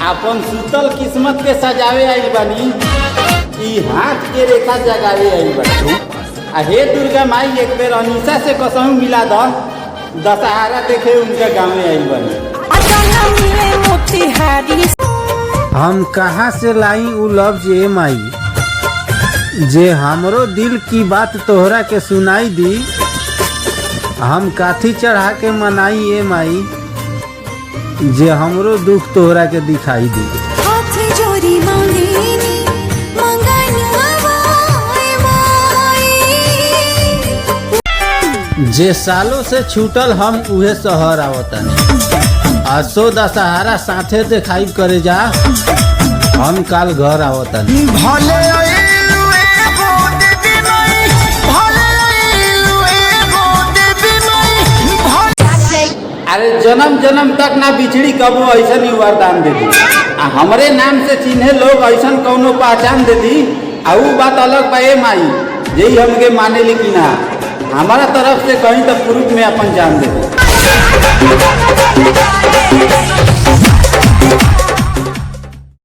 अपन सुतल किस्मत के सजावे आई बनी, ई हाथ के रेखा जगावे आई बनी। हे दुर्गा माई एक बेर अनीसा से कसम मिला द, दशहरा देखे उनके गाँव में आई बनी। हम कहाँ से लाई उ लफ्ज ए माई, जे हमरो दिल की बात तोहरा के सुनाई दी। हम काठी चढ़ा के मनाई ए माई, जे हमरो दुख तोहरा के दिखाई दी। जे सालों से छूटल हम उहे शहर आवतनी, आसो दशहरा साथे देखाई करे जा, हम काल घर आवतनी। अरे जन्म जन्म तक ना बिछड़ी कबो ऐसा ही वरदान दे दी, हमरे नाम से चिन्हे लोग ऐसा कौनो पहचान दे दी। उ बात अलग बा ए माई, यही हमके माने लेकिन हमारा तरफ से कहीं तक प्रूफ में अपन जान दे दी।